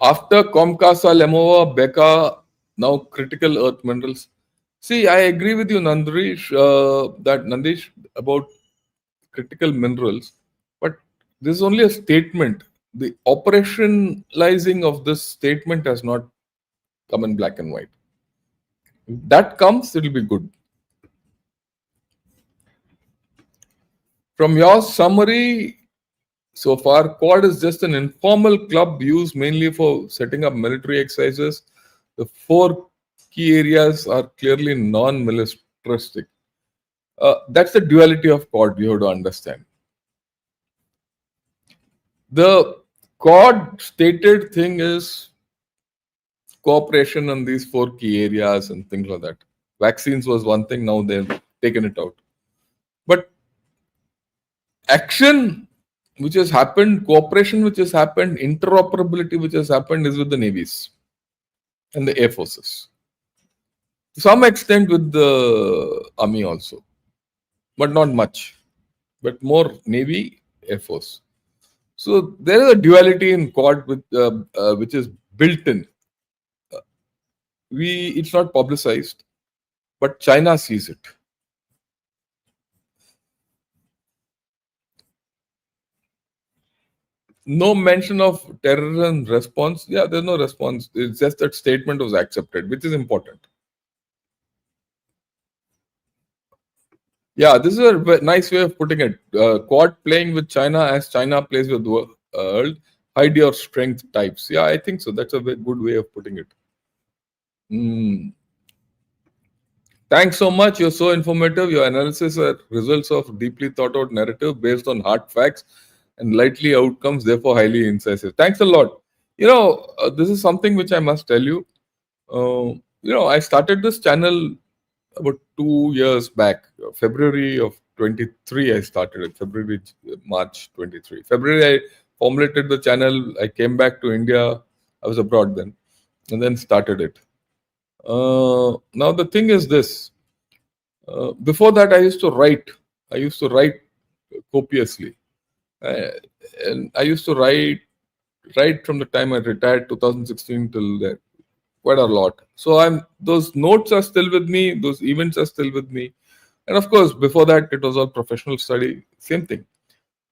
After Comcasa, Lemova, Becca, now critical earth minerals. See, I agree with you, Nandish, about critical minerals, but this is only a statement. The operationalizing of this statement has not come in black and white. If that comes, it will be good. From your summary so far, Quad is just an informal club used mainly for setting up military exercises. The four key areas are clearly non-militaristic. That's the duality of Quad you have to understand. The Quad stated thing is cooperation on these four key areas and things like that. Vaccines was one thing, now they've taken it out. But action which has happened, cooperation which has happened, interoperability which has happened is with the navies and the air forces. To some extent with the army also, but not much, but more Navy, Air Force. So there is a duality in Quad which is built in. It's not publicized, but China sees it. No mention of terrorism response. Yeah, there's no response. It's just that statement was accepted, which is important. Yeah, this is a nice way of putting it. Quad playing with China as China plays with the world. Hide your strength types. Yeah, I think so. That's a good way of putting it. Mm. Thanks so much. You're so informative. Your analysis are results of deeply thought out narrative based on hard facts and likely outcomes, therefore highly incisive. Thanks a lot. This is something which I must tell you. I started this channel about 2 years back, February of 23. I started it, February, March 23. February, I formulated the channel. I came back to India. I was abroad then, and then started it. Now, the thing is this. Before that, I used to write. I used to write copiously. Uh, and I used to write right from the time I retired 2016 till then, quite a lot. So those notes are still with me, those events are still with me. And of course, before that, it was all professional study, same thing.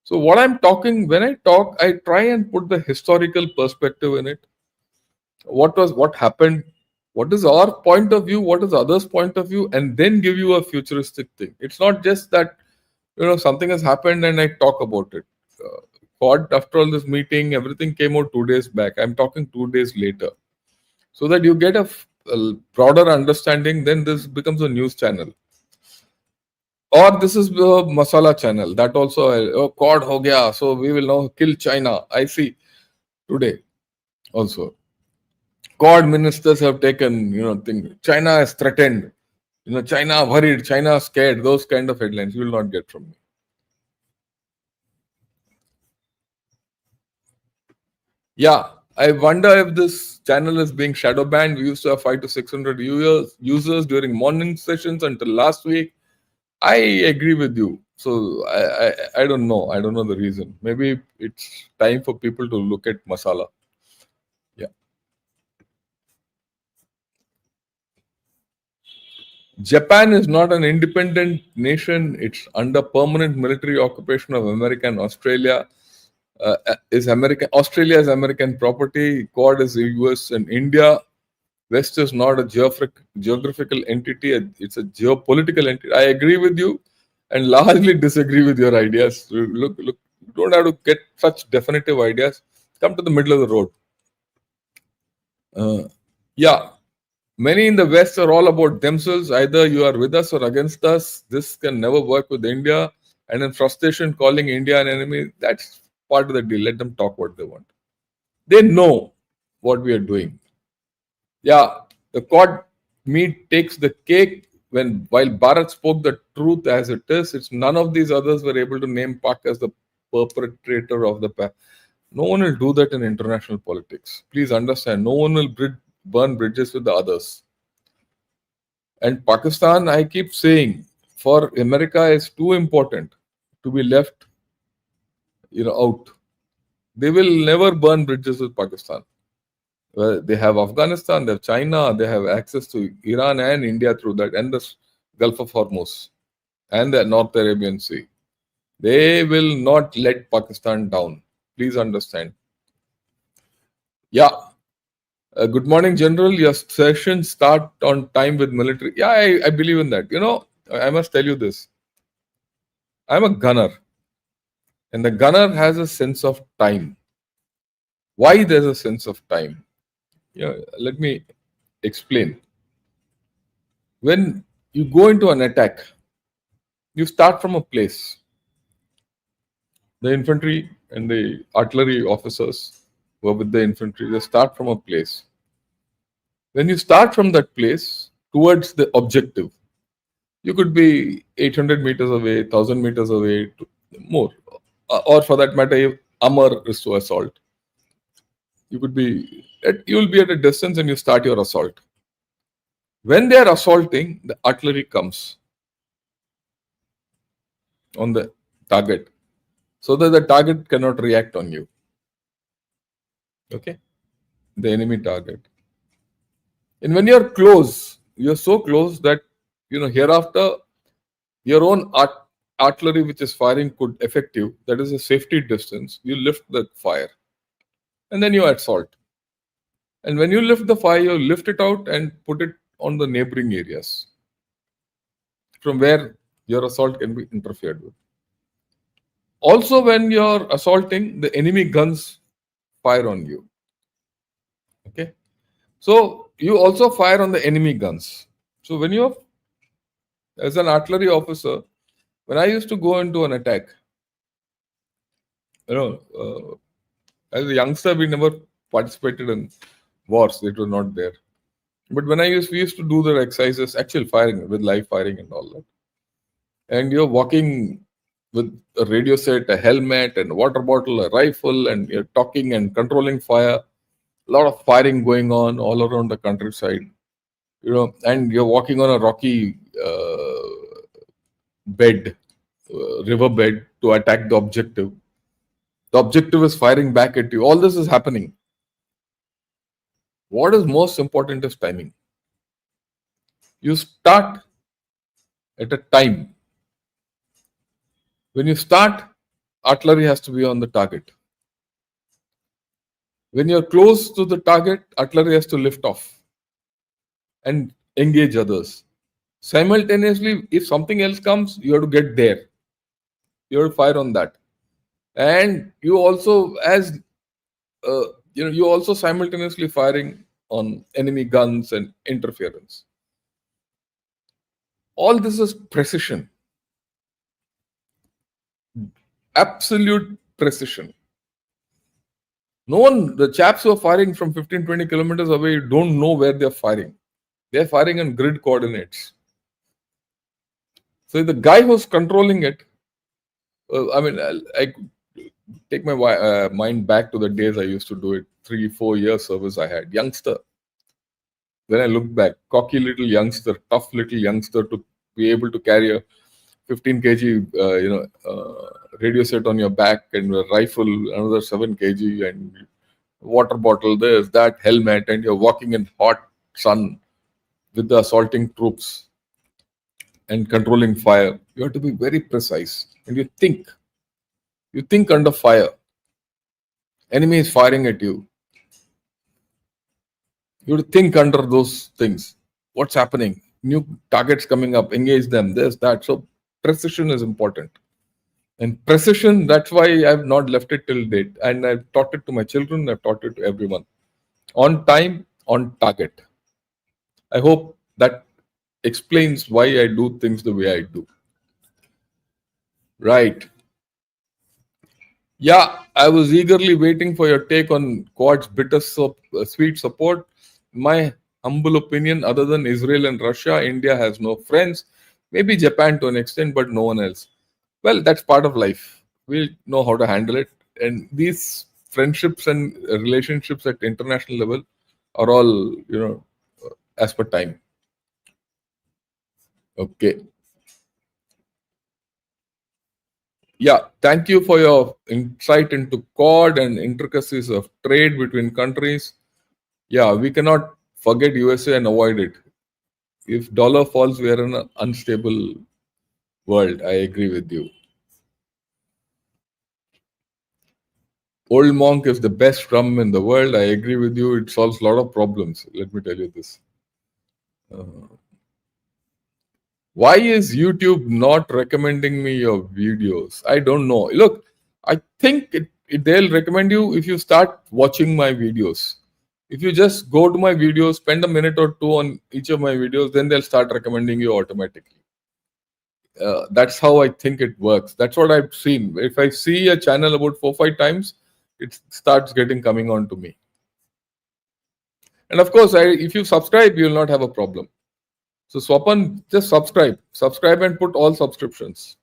So when I talk, I try and put the historical perspective in it. What happened, what is our point of view, what is others' point of view, and then give you a futuristic thing. It's not just that something has happened and I talk about it. What after all this meeting, everything came out 2 days back. I'm talking 2 days later, so that you get a broader understanding. Then this becomes a news channel, or this is the masala channel. That also, cod ho gaya, so we will now kill China. I see today also. God ministers have taken, thing. China is threatened. China worried, China scared. Those kind of headlines you will not get from me. Yeah, I wonder if this channel is being shadow banned. We used to have 500 to 600 users during morning sessions until last week. I agree with you. So I don't know. I don't know the reason. Maybe it's time for people to look at masala. Yeah. Japan is not an independent nation. It's under permanent military occupation of America and Australia. Is American Australia is American property. Quad is US and India. West is not a geographical entity. It's a geopolitical entity. I agree with you, and largely disagree with your ideas. Look. You don't have to get such definitive ideas. Come to the middle of the road. Yeah. Many in the West are all about themselves. Either you are with us or against us. This can never work with India. And in frustration, calling India an enemy, that's part of the deal. Let them talk what they want. They know what we are doing. Yeah, the cod meat takes the cake while Bharat spoke the truth as it is. It's none of these others were able to name Pak as the perpetrator of the pact. No one will do that in international politics. Please understand, no one will burn bridges with the others. And Pakistan, I keep saying, for America is too important to be left, out. They will never burn bridges with Pakistan. They have Afghanistan, they have China, they have access to Iran and India through that, and the Gulf of Hormuz and the North Arabian Sea. They will not let Pakistan down. Please understand. Yeah. Good morning, General. Your session start on time with military. Yeah, I believe in that. I must tell you this. I'm a gunner, and the gunner has a sense of time. Why there's a sense of time? Let me explain. When you go into an attack, you start from a place. The infantry and the artillery officers who are with the infantry, they start from a place. When you start from that place towards the objective, you could be 800 meters away, 1000 meters away, more. Or for that matter, if Amar is to assault, you will be at a distance and you start your assault. When they are assaulting, the artillery comes on the target so that the target cannot react on you. Okay? The enemy target. And when you're close, you're so close that, hereafter, your own artillery which is firing could affect you. That is a safety distance. You lift the fire and then you assault. And when you lift the fire, you lift it out and put it on the neighboring areas from where your assault can be interfered with. Also, when you're assaulting, the enemy guns fire on you. Okay. So you also fire on the enemy guns. So when you're, as an artillery officer, when I used to go into an attack, as a youngster, we never participated in wars. It was not there. But when we used to do the exercises, actual firing with live firing and all that. And you're walking with a radio set, a helmet, and a water bottle, a rifle, and you're talking and controlling fire. A lot of firing going on all around the countryside. And you're walking on a rocky river bed to attack the objective. The objective is firing back at you. All this is happening. What is most important is timing. You start at a time. When you start, artillery has to be on the target. When you're close to the target, artillery has to lift off and engage others. Simultaneously, if something else comes, you have to get there. You have to fire on that. And you also, you also simultaneously firing on enemy guns and interference. All this is precision. Absolute precision. No one, the chaps who are firing from 15, 20 kilometers away don't know where they're firing. They're firing on grid coordinates. So the guy who's controlling it, I take my mind back to the days I used to do it, 3-4 years service I had. Youngster. When I look back, cocky little youngster, tough little youngster to be able to carry a 15 kg, radio set on your back and a rifle, another 7 kg and water bottle, this, that, helmet, and you're walking in hot sun with the assaulting troops and controlling fire. You have to be very precise. And you think under fire. Enemy is firing at you. You have to think under those things. What's happening? New targets coming up, engage them, this, that. So precision is important. And precision, that's why I've not left it till date. And I've taught it to my children, I've taught it to everyone. On time, on target. I hope that explains why I do things the way I do. Right. Yeah, I was eagerly waiting for your take on Quad's sweet support. My humble opinion, other than Israel and Russia, India has no friends. Maybe Japan to an extent, but no one else. Well, that's part of life. We'll know how to handle it. And these friendships and relationships at international level are all, as per time. Okay. Yeah, thank you for your insight into Quad and intricacies of trade between countries. Yeah, we cannot forget USA and avoid it. If dollar falls, we are in an unstable world. I agree with you. Old Monk is the best rum in the world. I agree with you. It solves a lot of problems. Let me tell you this. Why is YouTube not recommending me your videos? I don't know. Look, I think they'll recommend you if you start watching my videos. If you just go to my videos, spend a minute or two on each of my videos, then they'll start recommending you automatically. That's how I think it works. That's what I've seen. If I see a channel about 4-5 times, it starts coming on to me. And of course, if you subscribe, you will not have a problem. So Swapan, just subscribe and put all subscriptions.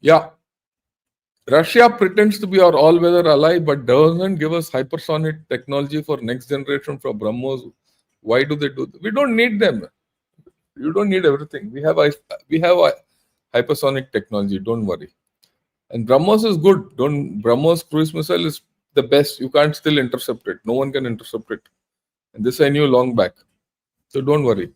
Yeah. Russia pretends to be our all-weather ally, but doesn't give us hypersonic technology for next generation from BrahMos. Why do they do that? We don't need them. You don't need everything. We have a hypersonic technology. Don't worry. And BrahMos is good. Don't BrahMos cruise missile is the best. You can't still intercept it. No one can intercept it. And this I knew long back. So don't worry.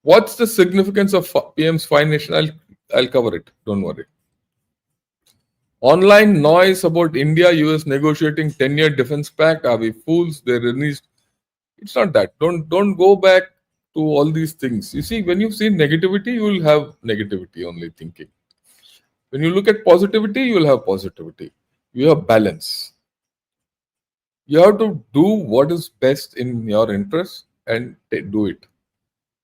What's the significance of PM's Fine Nation? I'll cover it. Don't worry. Online noise about India US negotiating 10-year defense pact. Are we fools? They released. It's not that. Don't go back to all these things. You see, when you see negativity, you will have negativity only thinking. When you look at positivity, you will have positivity. You have balance. You have to do what is best in your interest and do it.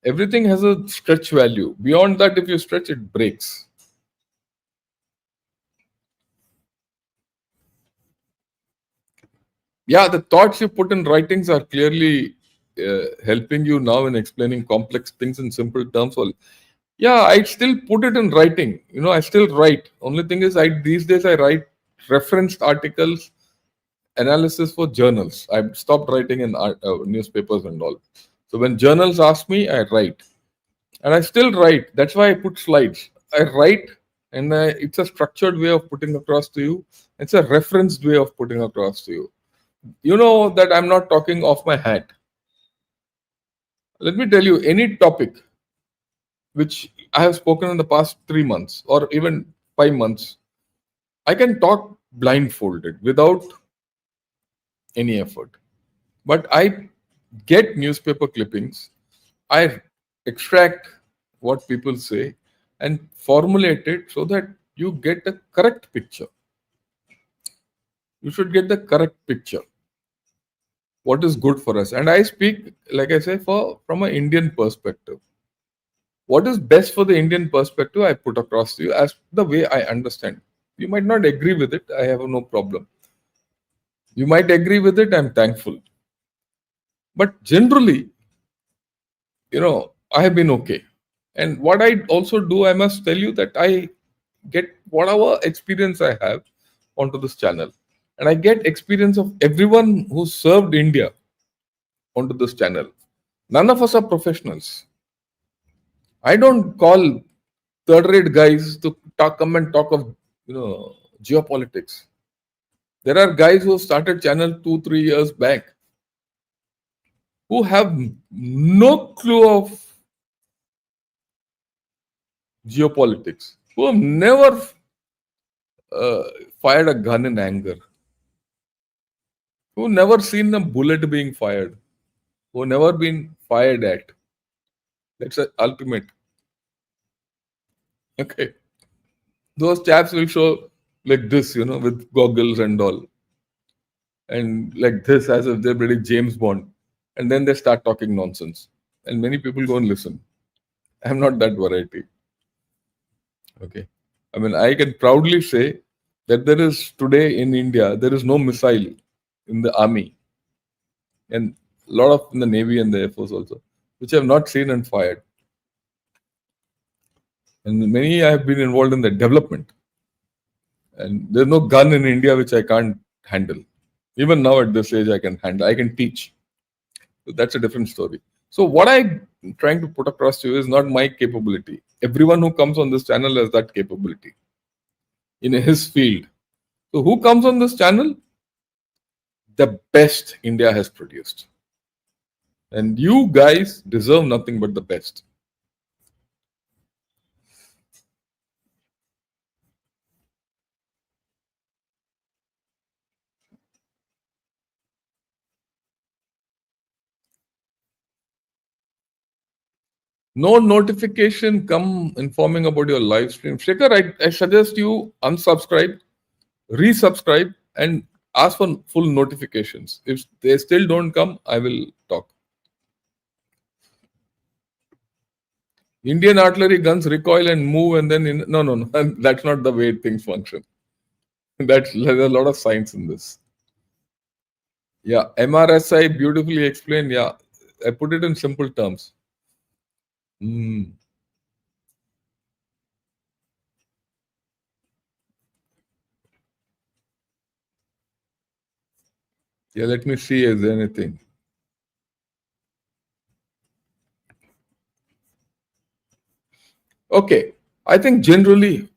Everything has a stretch value. Beyond that, if you stretch, it breaks. Yeah, the thoughts you put in writings are clearly helping you now in explaining complex things in simple terms. Yeah, I still put it in writing. I still write. Only thing is, these days I write referenced articles, analysis for journals. I've stopped writing in newspapers and all. So when journals ask me, I write, and I still write. That's why I put slides. I write, and it's a structured way of putting across to you. It's a referenced way of putting across to you. You know that I'm not talking off my hat. Let me tell you, any topic which I have spoken in the past 3 months or even 5 months, I can talk blindfolded without any effort. But I get newspaper clippings, I extract what people say and formulate it so that you get the correct picture. You should get the correct picture. What is good for us? And I speak, like I say, from an Indian perspective. What is best for the Indian perspective, I put across to you as the way I understand. You might not agree with it, I have no problem. You might agree with it, I'm thankful. But generally, I have been okay. And what I also do, I must tell you that I get whatever experience I have onto this channel. And I get experience of everyone who served India onto this channel. None of us are professionals. I don't call third-rate guys to come and talk of geopolitics. There are guys who started channel 2-3 years back who have no clue of geopolitics, who have never uh, fired a gun in anger, who never seen a bullet being fired, who never been fired at. That's the ultimate. Okay. Those chaps will show like this, with goggles and all. And like this, as if they're pretty James Bond. And then they start talking nonsense. And many people go and listen. I'm not that variety. Okay. I mean, I can proudly say that there is today in India, there is no missile in the army and a lot of in the Navy and the Air Force also, which I have not seen and fired. And many I have been involved in the development. And there's no gun in India which I can't handle. Even now at this age, I can handle, I can teach. So that's a different story. So what I'm trying to put across to you is not my capability. Everyone who comes on this channel has that capability in his field. So who comes on this channel? The best India has produced. And you guys deserve nothing but the best. No notification come informing about your live stream. Shankar, I suggest you unsubscribe, resubscribe, and ask for full notifications. If they still don't come, I will talk. Indian artillery guns recoil and move, and then no. That's not the way things function. There's a lot of science in this. Yeah, MRSI beautifully explained. Yeah, I put it in simple terms. Hmm. Yeah, let me see if there's anything. Okay, I think generally,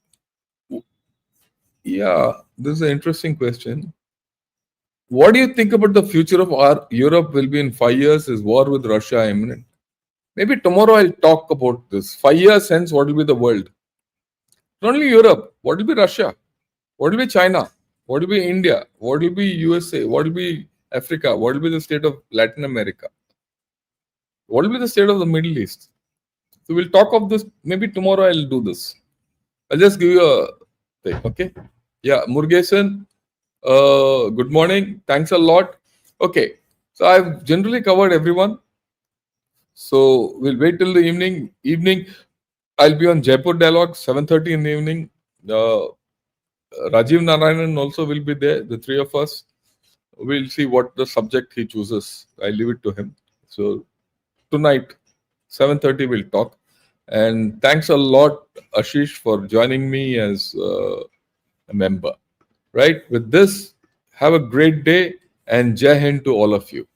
yeah, this is an interesting question. What do you think about the future of our Europe will be in 5 years? Is war with Russia imminent? Maybe tomorrow I'll talk about this. 5 years hence, what will be the world? Not only Europe, what will be Russia? What will be China? What will be India? What will be USA? What will be Africa? What will be the state of Latin America? What will be the state of the Middle East? So we'll talk of this. Maybe tomorrow I'll do this. I'll just give you a thing. Okay. Yeah, Murugesan. Good morning. Thanks a lot. Okay. So I've generally covered everyone. So we'll wait till the evening. I'll be on Jaipur Dialogue 7:30 in the evening. Uh, Rajiv Narayanan also will be there. The three of us. We'll see what the subject he chooses. I leave it to him. So tonight, 7:30, we'll talk. And thanks a lot, Ashish, for joining me as a member. Right. With this, have a great day and Jai Hind to all of you.